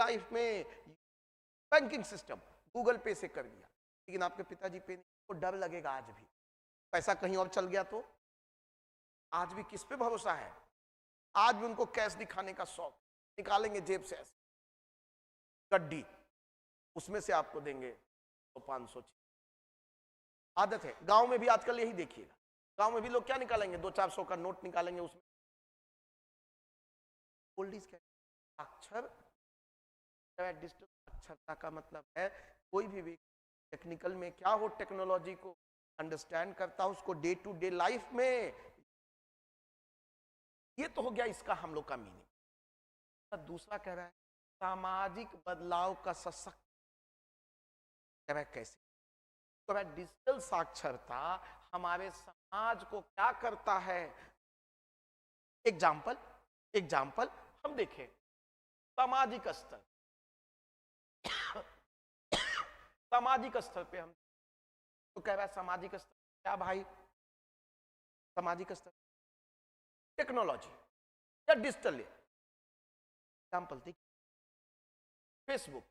Life में banking system Google पे से कर दिया, लेकिन आपके पिताजी पे नहीं, तो डर लगेगा आज भी। पैसा कहीं और चल गया तो आज भी किस पे भरोसा है? आज भी उनको कैश दिखाने का शौक, निकालेंगे जेब से ऐसे गड्डी, उसमें से आपको देंगे तो 500 आदत है। गांव में भी आजकल यही देखिएगा, गांव में भी लोग क्या निकालेंगे, 200-400 का नोट निकालेंगे, उसमें ओल्ड इज अक्षर। डिजिटल साक्षरता का मतलब है कोई भी टेक्निकल में क्या हो, टेक्नोलॉजी को अंडरस्टैंड करता हो, उसको डे टू डे लाइफ में, ये तो हो गया इसका हम लोग का मीनिंग। दूसरा कह रहा है सामाजिक बदलाव का सशक्त, कह रहा है कैसे? कह रहा है डिजिटल साक्षरता हमारे समाज को क्या करता है। एग्जाम्पल हम देखें, सामाजिक स्तर सामाजिक स्तर पे हम तो कह रहा है सामाजिक स्तर क्या भाई? सामाजिक स्तर टेक्नोलॉजी या डिजिटल। एग्जाम्पल देखिए, फेसबुक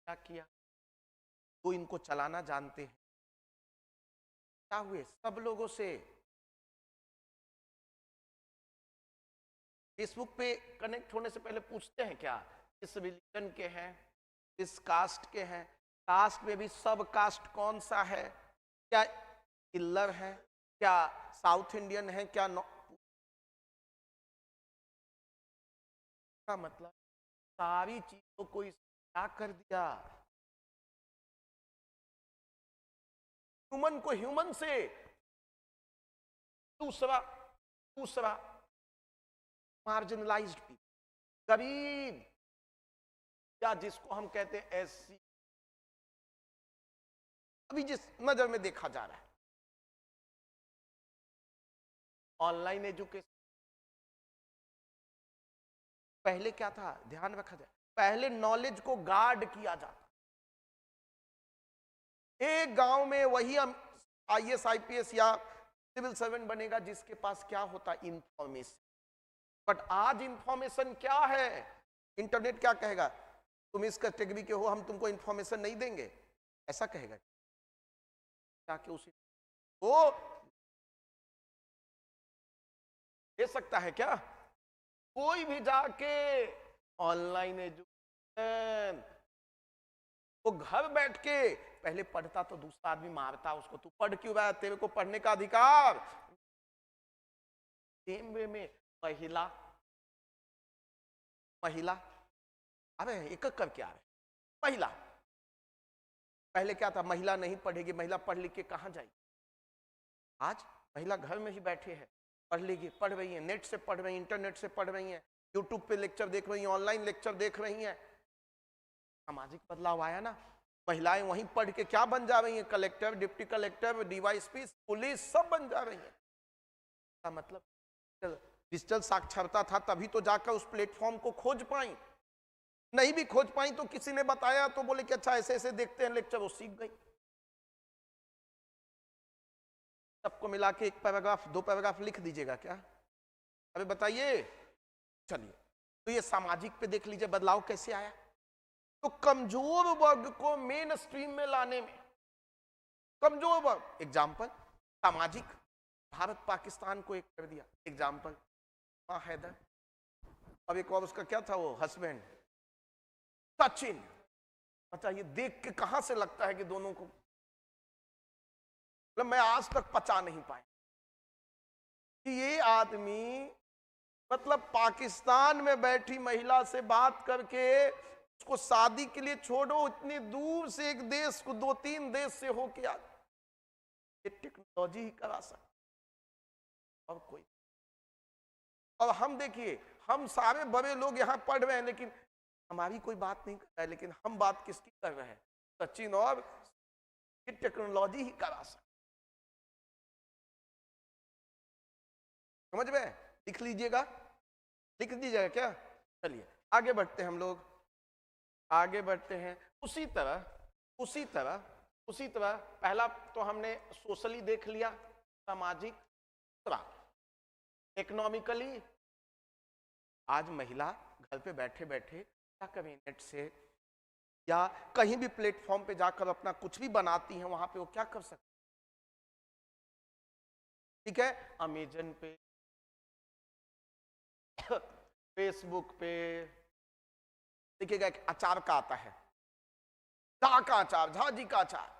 क्या किया, तो इनको चलाना जानते हैं, क्या हुए सब लोगों से फेसबुक पे कनेक्ट होने से पहले पूछते हैं क्या किस रिलीजन के हैं, किस कास्ट के हैं, कास्ट में भी सब कास्ट कौन सा है, क्या इल्लर है, क्या साउथ इंडियन है, क्या का मतलब सारी चीजों को क्या कर दिया, ह्यूमन को ह्यूमन से। दूसरा मार्जिनलाइज्ड पीपल, गरीब, या जिसको हम कहते हैं एससी, अभी जिस नजर में देखा जा रहा है ऑनलाइन एजुकेशन। पहले क्या था, ध्यान रखा जाए, पहले नॉलेज को गार्ड किया जाता, एक गांव में वही आईएएस आईपीएस या सिविल सर्वेंट बनेगा जिसके पास क्या होता, इंफॉर्मेशन। बट आज इंफॉर्मेशन क्या है, इंटरनेट क्या कहेगा, तुम इस कैटेगरी के हो, हम तुमको इंफॉर्मेशन नहीं देंगे, ऐसा कहेगा जाके उसी वो दे सकता है क्या? कोई भी जाके ऑनलाइन एजुकेशन, वो घर बैठ के पहले पढ़ता तो दूसरा आदमी मारता उसको, तू पढ़ क्यों रहा है, तेरे को पढ़ने का अधिकार। सेम वे में महिला अरे एक करके आ रहे, महिला पहले क्या था, महिला नहीं पढ़ेगी, महिला पढ़ लिख के कहां जाएगी? आज महिला घर में ही बैठे हैं, पढ़ रही है, नेट से पढ़ रही है, इंटरनेट से पढ़ रही है, यूट्यूब पे लेक्चर देख रही है, ऑनलाइन लेक्चर देख रही है। सामाजिक बदलाव आया ना, महिलाएं वहीं पढ़ के क्या बन जा रही हैं, collector, deputy collector, DYSP, police, सब बन जा रही है। का मतलब डिजिटल साक्षरता था तभी तो जाकर उस प्लेटफॉर्म को खोज पाई, नहीं भी खोज पाई तो किसी ने बताया तो बोले कि अच्छा ऐसे ऐसे देखते हैं लेक्चर, वो सीख गई। सबको मिला के 1 पैराग्राफ 2 पैराग्राफ लिख दीजिएगा क्या? अभी बताइए। चलिए, तो ये सामाजिक पे देख लीजिए बदलाव कैसे आया। तो कमजोर वर्ग को मेन स्ट्रीम में लाने में, कमजोर वर्ग, एग्जाम्पल सामाजिक, भारत पाकिस्तान को एक कर दिया, एग्जाम्पल मां हैदर, अब एक और उसका क्या था वो हस्बैंड सचिन। अच्छा, ये देख के कहां से लगता है कि दोनों को, मतलब मैं आज तक पचा नहीं पाया कि ये आदमी मतलब पाकिस्तान में बैठी महिला से बात करके उसको शादी के लिए छोड़ो, इतनी दूर से एक देश को 2-3 देश से होके आ, ये टेक्नोलॉजी ही करा सकता और कोई। और हम देखिए, हम सारे बड़े लोग यहां पढ़ रहे हैं लेकिन हमारी कोई बात नहीं कर रहा है, लेकिन हम बात किसकी कर रहे हैं, सचिन, और ये टेक्नोलॉजी ही करा सकता। समझ में? लिख लीजिएगा, लिख दीजिएगा क्या? चलिए आगे बढ़ते हैं, हम लोग आगे बढ़ते हैं। उसी तरह पहला तो हमने सोशली देख लिया, सामाजिक, इकोनॉमिकली। आज महिला घर पे बैठे बैठे क्या करें, नेट से या कहीं भी प्लेटफॉर्म पे जाकर अपना कुछ भी बनाती हैं, वहां पे वो क्या कर सकती, ठीक है, अमेजन पे, फेसबुक पे। देखिएगा एक अचार का आता है, झा का अचार, झाजी का अचार,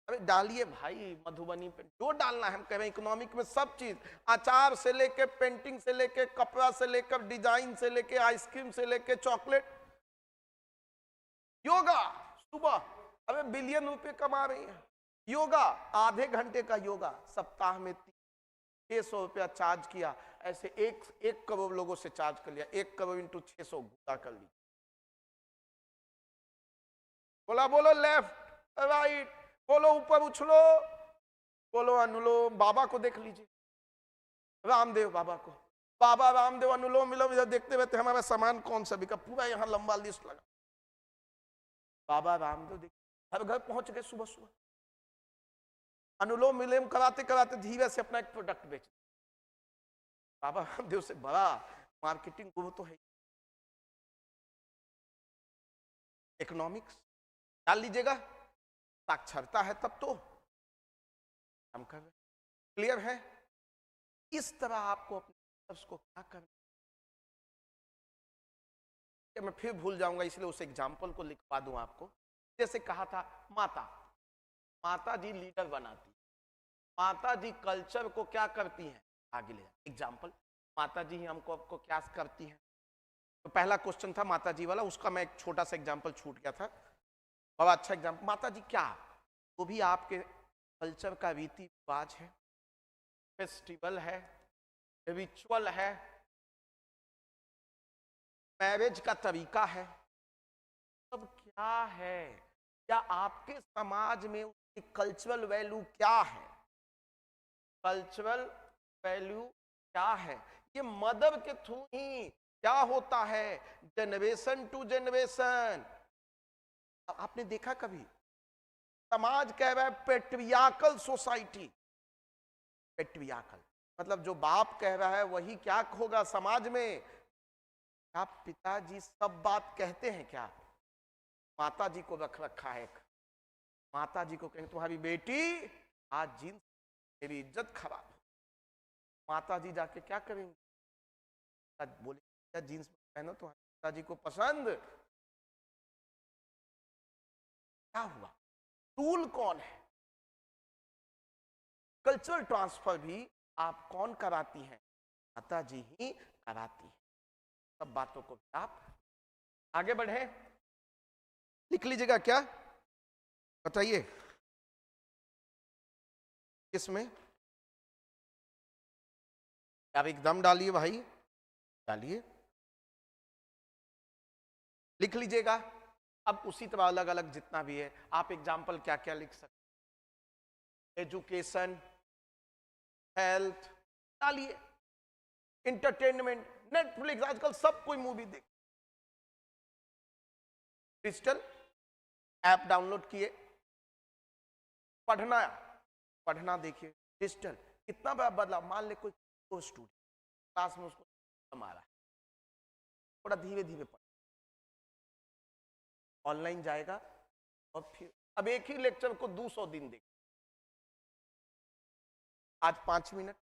अरे डालिए भाई, मधुबनी पे जो डालना है। हम कह रहे हैं इकोनॉमिक में सब चीज, अचार से लेके पेंटिंग से लेके कपड़ा से लेकर डिजाइन से लेके आइसक्रीम से लेके चॉकलेट, योगा सुबह, अरे बिलियन रुपए कमा रही है। योगा, आधे घंटे का योगा, सप्ताह में 600 रुपया चार्ज किया, ऐसे एक करोड़ लोगों से चार्ज कर लिया, 1 करोड़ इंटू 600 गुना कर ली। बोला बोलो लेफ्ट राइट, बोलो ऊपर उछलो, बोलो अनुलोम। बाबा को देख लीजिए, रामदेव बाबा को, बाबा रामदेव अनुलोम विलोम, इधर देखते रहते हमारा सामान कौन सा बिका, पूरा यहाँ लंबा लिस्ट लगा। बाबा रामदेव देख हर घर पहुंच गए सुबह सुबह, अनुलोम विलोम कराते कराते धीरे से अपना एक प्रोडक्ट बेच। बाबा रामदेव से बड़ा मार्केटिंग गुरु तो है। इकोनॉमिक्स डाल लीजिएगा, साक्षरता है तब तो हम कर रहे। क्लियर है? इस तरह आपको अपने शब्द को क्या करना, मैं फिर भूल जाऊंगा इसलिए उस एग्जाम्पल को लिखवा दूं आपको। जैसे कहा था माता, माता जी लीडर बनाती, माता जी कल्चर को क्या करती हैं आगे ले। एग्जाम्पल, माता जी हमको आपको क्या करती हैं। तो पहला क्वेश्चन था माता जी वाला, उसका मैं एक छोटा सा एग्जाम्पल छूट गया था, बड़ा अच्छा एग्जाम्पल। माता जी क्या, वो भी आपके कल्चर का रीति रिवाज है, फेस्टिवल है, रिचुअल है, मैरिज का तरीका है, सब क्या है, क्या आपके समाज में उसकी कल्चरल वैल्यू क्या है, कल्चरल वैल्यू क्या है। ये मदर के थ्रू ही क्या होता है, जनरेशन टू जनरेशन। आपने देखा कभी समाज कह रहा है पेट्रियार्कल सोसाइटी, पेट्रियार्कल मतलब जो बाप कह रहा है वही क्या होगा समाज में। आप पिताजी सब बात कहते हैं क्या, माता जी को रख रखा है, माता जी को कहेंगे तुम्हारी बेटी आज जींस, मेरी इज्जत खराब हो, माता जी जाके क्या करेंगे, बोले क्या जींस पहनो तो पिताजी को पसंद। क्या हुआ, टूल कौन है, कल्चरल ट्रांसफर भी आप कौन कराती हैं, माता जी ही कराती है। सब बातों को आप आगे बढ़े, लिख लीजिएगा क्या बताइए, किसमें आप एकदम डालिए भाई, डालिए, लिख लीजिएगा। अब उसी तरह अलग अलग जितना भी है आप एग्जाम्पल क्या क्या लिख सकते, एजुकेशन, हेल्थ डालिए, इंटरटेनमेंट, नेटफ्लिक्स आजकल सब कोई मूवी देख, डिजिटल ऐप डाउनलोड किए, पढ़ना, पढ़ना देखिए डिजिटल, कितना बड़ा बदलाव। मान ले कोई स्टूडेंट क्लास में उसको हमारा थोड़ा धीरे धीरे पढ़, ऑनलाइन जाएगा और फिर अब एक ही लेक्चर को 200 दिन देख, आज 5 मिनट,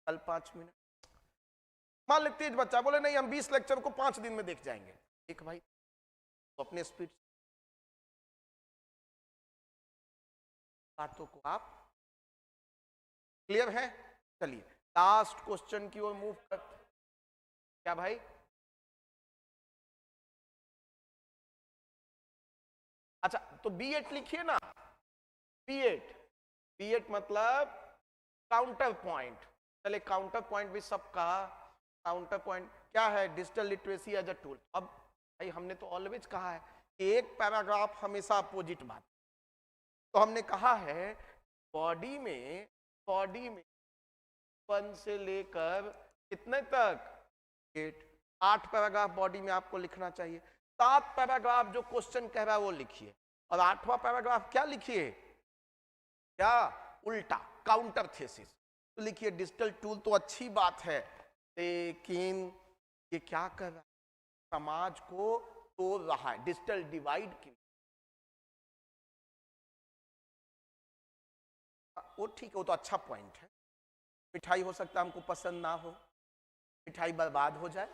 कल 5 मिनट। मान ले तेज बच्चा बोले नहीं हम 20 लेक्चर को 5 दिन में देख जाएंगे, एक भाई तो अपने स्पीड बातों को आप, क्लियर है। चलिए लास्ट क्वेश्चन की ओर मूव कर, क्या भाई, अच्छा तो B8 लिखिए ना, B8, B8 मतलब काउंटर पॉइंट। चले काउंटर पॉइंट भी सबका, काउंटर पॉइंट क्या है, digital literacy as a tool. अब भाई हमने तो ऑलवेज कहा है कि एक पैराग्राफ हमेशा अपोजिट बात, तो हमने कहा है बॉडी में 1 से लेकर कितने तक 8 पैराग्राफ बॉडी में आपको लिखना चाहिए। 7 पैराग्राफ जो क्वेश्चन कह रहा है वो लिखिए, और 8वां पैराग्राफ क्या लिखिए, क्या उल्टा, काउंटर थेसिस। तो लिखिए डिजिटल टूल तो अच्छी बात है, लेकिन ये क्या कर रहा है, समाज को तोड़ रहा है, डिजिटल डिवाइड की। वो ठीक है, वो तो अच्छा पॉइंट है। मिठाई हो सकता है हमको पसंद ना हो, मिठाई बर्बाद हो जाए,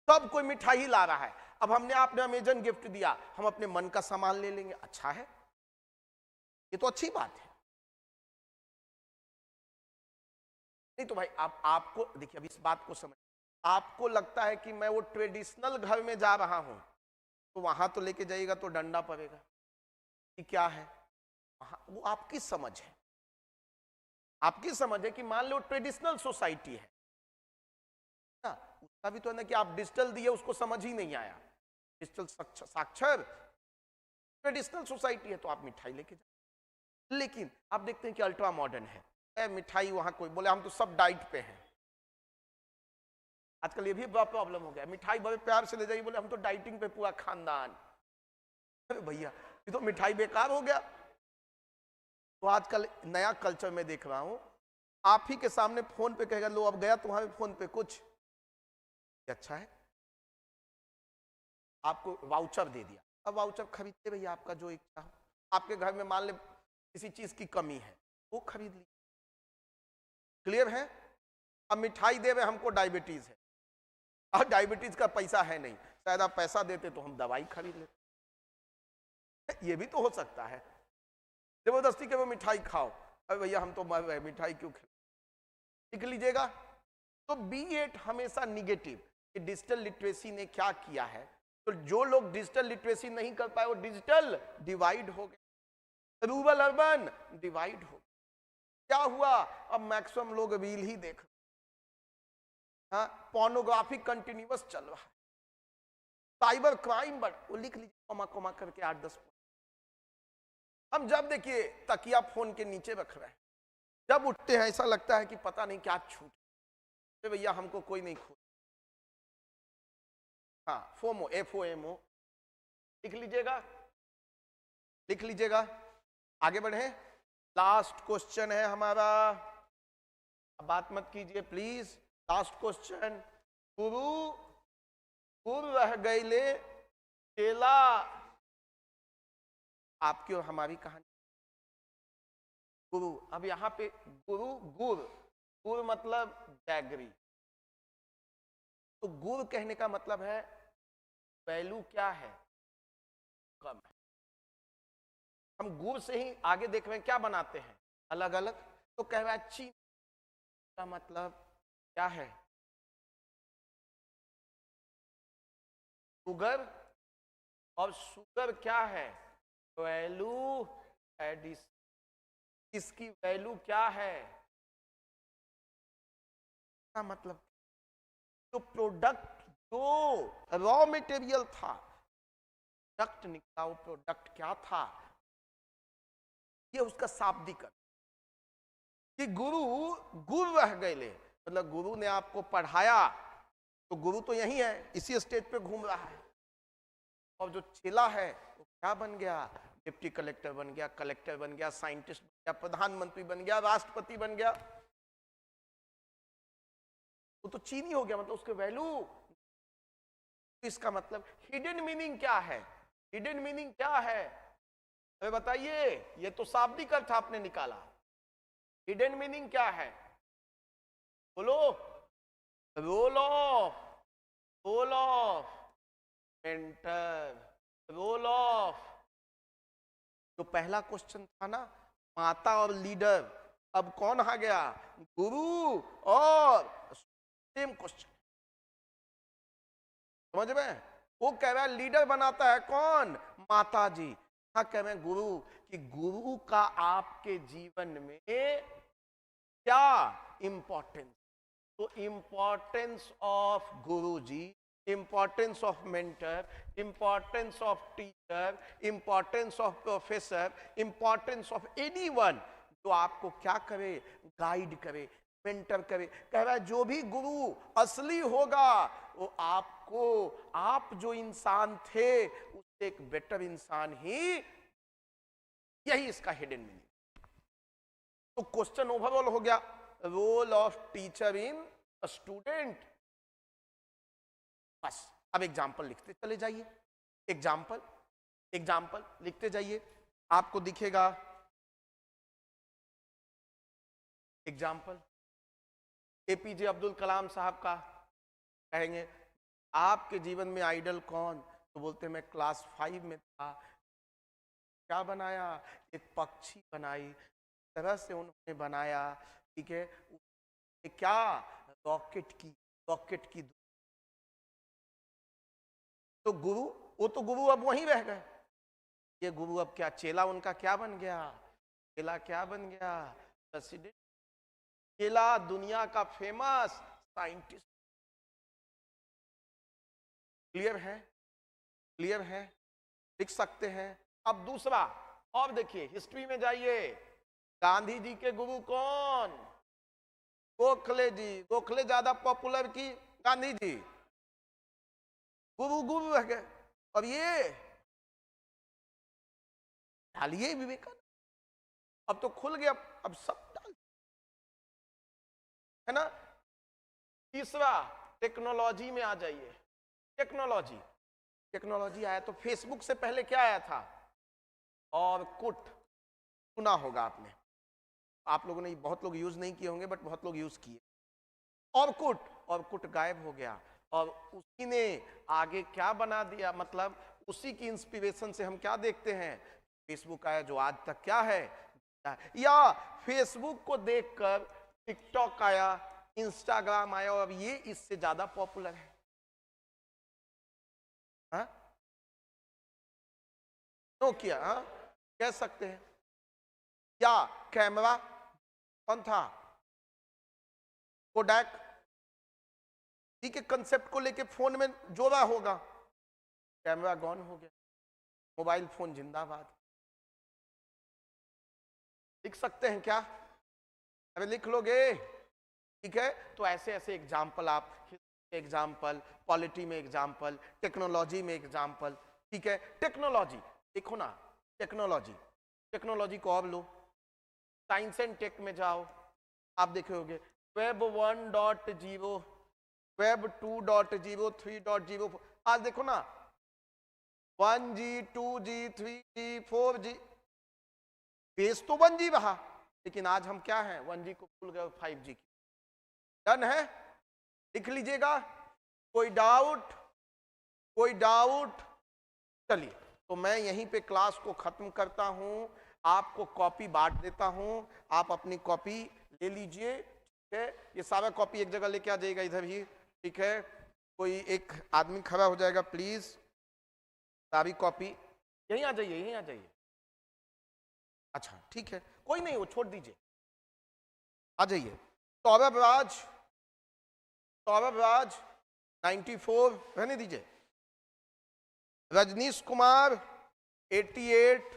सब कोई मिठाई ला रहा है, अब हमने आपने अमेजन गिफ्ट दिया, हम अपने मन का सामान ले लेंगे, अच्छा है, ये तो अच्छी बात है। नहीं तो भाई आपको देखिए, अब इस बात को समझ, आपको लगता है कि मैं वो ट्रेडिशनल घर में जा रहा हूं, तो वहां तो लेके जाइएगा तो डंडा पड़ेगा कि क्या है, वो आपकी समझ है, आपकी समझ है कि मान लो ट्रेडिशनल सोसाइटी है ना, उसका भी तो है ना कि आप डिजिटल दिए उसको समझ ही नहीं आया, डिजिटल साक्षर ट्रेडिशनल सोसाइटी है तो आप मिठाई लेके जाओ। लेकिन आप देखते हैं कि अल्ट्रा मॉडर्न है, मिठाई वहां कोई बोले हम तो सब डाइट पे हैं, आजकल ये भी बड़ा प्रॉब्लम हो गया, मिठाई बड़े प्यार से ले जाइए, बोले हम तो डाइटिंग पे पूरा खानदान, अरे भैया ये तो मिठाई बेकार हो गया। तो आजकल नया कल्चर में देख रहा हूं, आप ही के सामने फोन पे कहेगा लो अब गया तुम्हारे फोन पे कुछ, अच्छा है, आपको वाउचर दे दिया, अब वाउचर खरीदते भैया आपका जो इच्छा हो, आपके घर में मान ले किसी चीज की कमी है वो खरीद ली, क्लियर है। अब मिठाई दे रहे हमको डायबिटीज है, और डायबिटीज का पैसा है नहीं, शायद आप पैसा देते तो हम दवाई खरीद लेते, ये भी तो हो सकता है, जबरदस्ती के वो मिठाई खाओ, अरे भैया हम तो मर रहे मिठाई क्यों खिला, लिख लीजिएगा। तो B8 हमेशा निगेटिव, कि डिजिटल लिटरेसी ने क्या किया है, तो जो लोग डिजिटल लिटरेसी नहीं कर पाए वो डिजिटल डिवाइड हो गए, रूरल अर्बन डिवाइड हो गए, क्या हुआ, अब मैक्सिमम लोग रील ही देख, हाँ पोर्नोग्राफी कंटिन्यूअस चल रहा है, साइबर क्राइम बढ़, वो लिख लीजिए कोमा कोमा करके 8-10। हम जब देखिए तकिया फोन के नीचे रख रहे हैं, जब उठते हैं ऐसा लगता है कि पता नहीं क्या छूट, भैया हमको कोई नहीं खोल, हाँ फोमो FOMO लिख लीजिएगा, लिख लीजिएगा, आगे बढ़े। लास्ट क्वेश्चन है हमारा, बात मत कीजिए प्लीज, लास्ट क्वेश्चन, गुरु गुरु रह गईले चेला, आपकी और हमारी कहानी, गुरु, अब यहां पे गुरु गुर, गुर मतलब जैगरी, तो गुर कहने का मतलब है वैल्यू क्या है, कम है, हम गुर से ही आगे देख रहे हैं क्या बनाते हैं अलग अलग, तो कह रहा है चीनी का मतलब क्या है, शुगर, और शुगर क्या है, वैल्यू एडिशन, इसकी वैल्यू क्या है, का मतलब जो प्रोडक्ट, जो रॉ मटेरियल था, प्रोडक्ट निकला, वो प्रोडक्ट क्या था, ये उसका शाब्दिक कि गुरु गुरु रह गए, मतलब गुरु ने आपको पढ़ाया, तो गुरु तो यही है, इसी स्टेज पे घूम रहा है, और जो चेला है वो क्या बन गया, डिप्टी कलेक्टर बन गया, कलेक्टर बन गया, साइंटिस्ट बन गया, प्रधानमंत्री बन गया, राष्ट्रपति बन गया, वो तो चीनी हो गया, मतलब उसके वैल्यू, इसका मतलब हिडन मीनिंग क्या है, हिडन मीनिंग क्या है, अरे बताइए, ये तो शाब्दिक अर्थ आपने निकाला, हिडन मीनिंग क्या है, बोलो, role of, role of mentor, role of, जो पहला क्वेश्चन था ना माता और लीडर, अब कौन आ गया, गुरु और सेम क्वेश्चन, समझ में, वो कह रहा है लीडर बनाता है कौन, माता जी, हाँ कह रहे हैं गुरु, कि गुरु का आपके जीवन में क्या इंपॉर्टेंस, तो importance of guru ji, importance of mentor, importance of teacher, importance of professor, importance of anyone जो आपको क्या करे, गाइड करे, मेंटर करे, कह रहा है जो भी गुरु असली होगा वो आपको, आप जो इंसान थे उससे एक बेटर इंसान ही, यही इसका हिडन मीनिंग। तो क्वेश्चन ओवरऑल हो गया, role of teacher in a student. बस अब एग्जाम्पल लिखते चले जाइए, एग्जाम्पल एग्जाम्पल लिखते जाइए, आपको दिखेगा एग्जाम्पल। एपीजे अब्दुल कलाम साहब का कहेंगे आपके जीवन में आइडल कौन, तो बोलते मैं क्लास 5 में था, क्या बनाया, एक पक्षी बनाई, तरह से उन्होंने बनाया, ठीक है, क्या, रॉकेट की। तो गुरु, वो तो गुरु अब वहीं रह गए, ये गुरु अब क्या, चेला उनका क्या बन गया, चेला क्या बन गया, प्रेसिडेंट। चेला दुनिया का फेमस साइंटिस्ट। क्लियर है, क्लियर है, लिख सकते हैं। अब दूसरा, और देखिए हिस्ट्री में जाइए, गांधी जी के गुरु कौन, गोखले जी। गोखले ज्यादा पॉपुलर की गांधी जी, गुरु गुरु रह गए। और ये डालिए विवेकानंद, अब तो खुल गया, अब सब डाल, है ना। तीसरा, टेक्नोलॉजी में आ जाइए, टेक्नोलॉजी। टेक्नोलॉजी आया तो फेसबुक से पहले क्या आया था, और कुट, सुना होगा आपने, आप लोगों ने, बहुत लोग यूज नहीं किए होंगे बट बहुत लोग यूज किए। और कुट गायब हो गया, और उसी ने आगे क्या बना दिया, मतलब उसी की इंस्पिरेशन से हम क्या देखते हैं, फेसबुक आया जो आज तक क्या है, या फेसबुक को देखकर टिकटॉक आया, इंस्टाग्राम आया, और अब ये इससे ज्यादा पॉपुलर है। नोकिया, कह सकते हैं। या कैमरा कौन था, कोडैक, ठीक है, कंसेप्ट को लेके फोन में जोड़ा होगा, कैमरा गॉन हो गया, मोबाइल फोन जिंदाबाद। लिख सकते हैं क्या, अरे लिख लोगे, ठीक है। तो ऐसे ऐसे एग्जाम्पल, आप एग्जाम्पल, पॉलिटी में एग्जाम्पल, टेक्नोलॉजी में एग्जाम्पल, ठीक है। टेक्नोलॉजी देखो ना, टेक्नोलॉजी को अब लो, साइंस एंड टेक में जाओ, आप देखे होंगे वेब 1.0, वेब 2.0, 3.0, आज देखो ना 1G 2G 3G 4G, base तो 1G रहा, लेकिन आज हम क्या हैं, 1G को भूल गए, 5G की। डन है, लिख लीजिएगा। कोई डाउट, कोई डाउट, चलिए तो मैं यहीं पे क्लास को खत्म करता हूं, आपको कॉपी बांट देता हूं, आप अपनी कॉपी ले लीजिए, ठीक है। ये सारा कॉपी एक जगह लेके आ जाएगा, इधर ही, ठीक है। कोई एक आदमी खड़ा हो जाएगा प्लीज, सारी कॉपी यहीं आ जाइए, यहीं आ जाइए। अच्छा ठीक है, कोई नहीं, वो छोड़ दीजिए, आ जाइए। सौरभ राज 94 रहने दीजिए। रजनीश कुमार 88,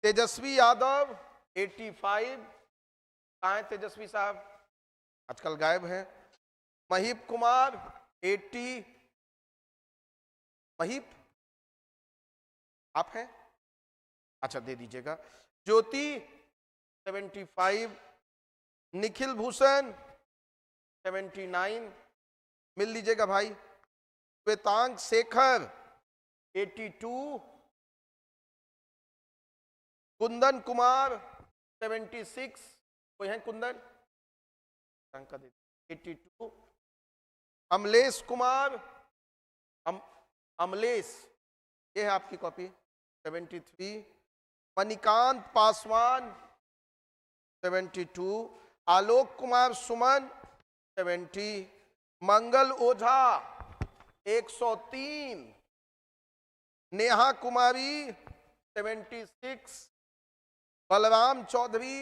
तेजस्वी यादव 85, कहाँ है तेजस्वी साहब, आजकल गायब हैं। महीप कुमार 80, महीप आप हैं, अच्छा दे दीजिएगा। ज्योति 75, निखिल भूषण 79, मिल लीजिएगा भाई। श्वेतांग शेखर 82, कुंदन कुमार 76, कोई है कुंदन, 82, अमलेश कुमार, अमलेश, ये है आपकी कॉपी 73, मणिकांत पासवान 72, आलोक कुमार सुमन 70, मंगल ओझा 103, नेहा कुमारी 76, बलराम चौधरी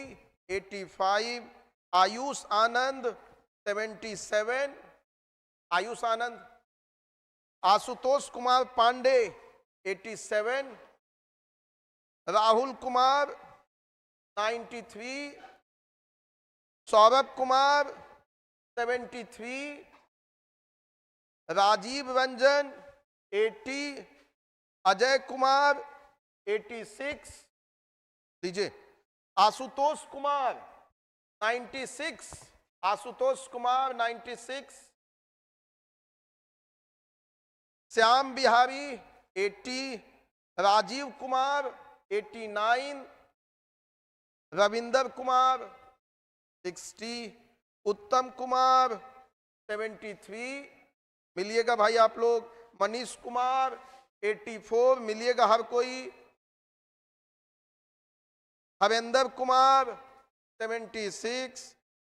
85, आयुष आनंद 77, आयुष आनंद, आशुतोष कुमार पांडे 87, राहुल कुमार 93, सौरभ कुमार 73, राजीव रंजन 80, अजय कुमार 86, लीजिए आशुतोष कुमार 96, आशुतोष कुमार 96, श्याम बिहारी 80, राजीव कुमार 89, रविंदर कुमार 60, उत्तम कुमार 73, मिलिएगा भाई आप लोग। मनीष कुमार 84, मिलिएगा हर कोई। हरेंद्र कुमार 76,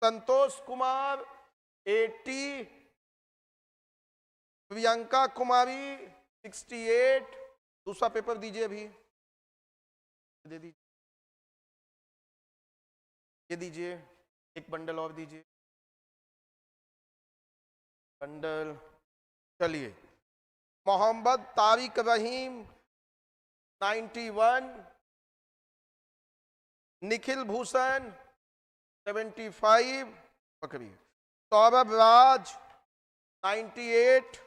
संतोष कुमार 80, प्रियंका कुमारी 68। दूसरा पेपर दीजिए, अभी दे दीजिए, ये दीजिए, एक बंडल और दीजिए, बंडल। चलिए, मोहम्मद तारिक रहीम 91, निखिल भूषण 75, पकड़िए। सौरभ राज 98,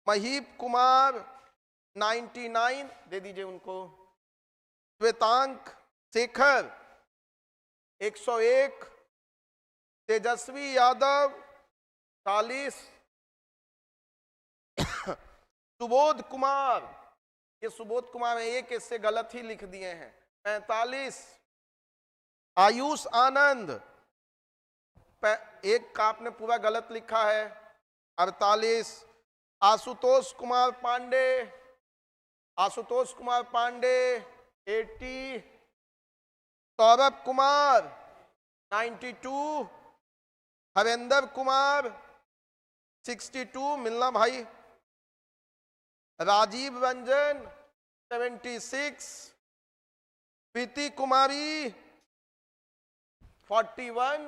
महीप कुमार 99, दे दीजिए उनको। श्वेतांक शेखर 101, तेजस्वी यादव 40, सुबोध कुमार, ये सुबोध कुमार है, एक इससे गलत ही लिख दिए हैं, 45, आयुष आनंद, एक का आपने पूरा गलत लिखा है, 48, आशुतोष कुमार पांडे, आशुतोष कुमार पांडे 80, सौरभ कुमार 92, हरेंद्र कुमार 62, मिलना भाई। राजीव रंजन 76, प्रीति कुमारी 41,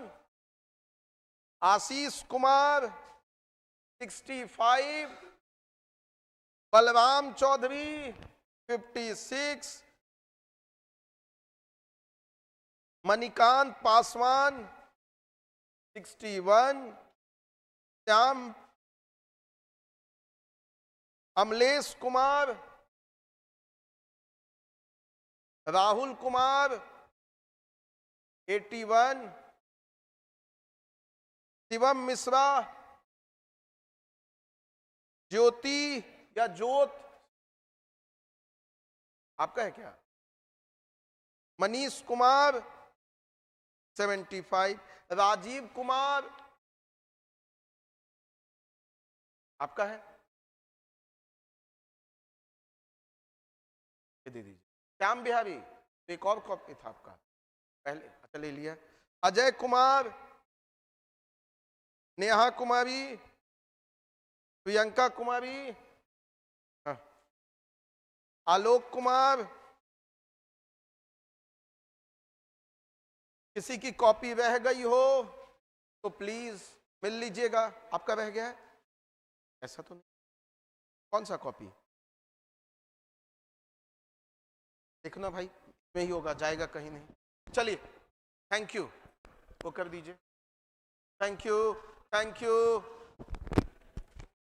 आशीष कुमार 65, बलराम चौधरी 56, मणिकांत पासवान 61, श्याम अमलेश कुमार, राहुल कुमार 81, शिवम मिश्रा, ज्योति या जोत आपका है क्या, मनीष कुमार 75, राजीव कुमार आपका है, ये दे दीजिए। श्याम बिहारी, एक और कॉपी था आपका पहले, अच्छा ले लिया। अजय कुमार, नेहा कुमारी, प्रियंका कुमारी, हाँ। आलोक कुमार, किसी की कॉपी रह गई हो तो प्लीज मिल लीजिएगा। आपका रह गया है? ऐसा तो नहीं, कौन सा कॉपी देखना भाई, में ही होगा, जाएगा कहीं नहीं। चलिए, थैंक यू, वो कर दीजिए। Thank you, thank you.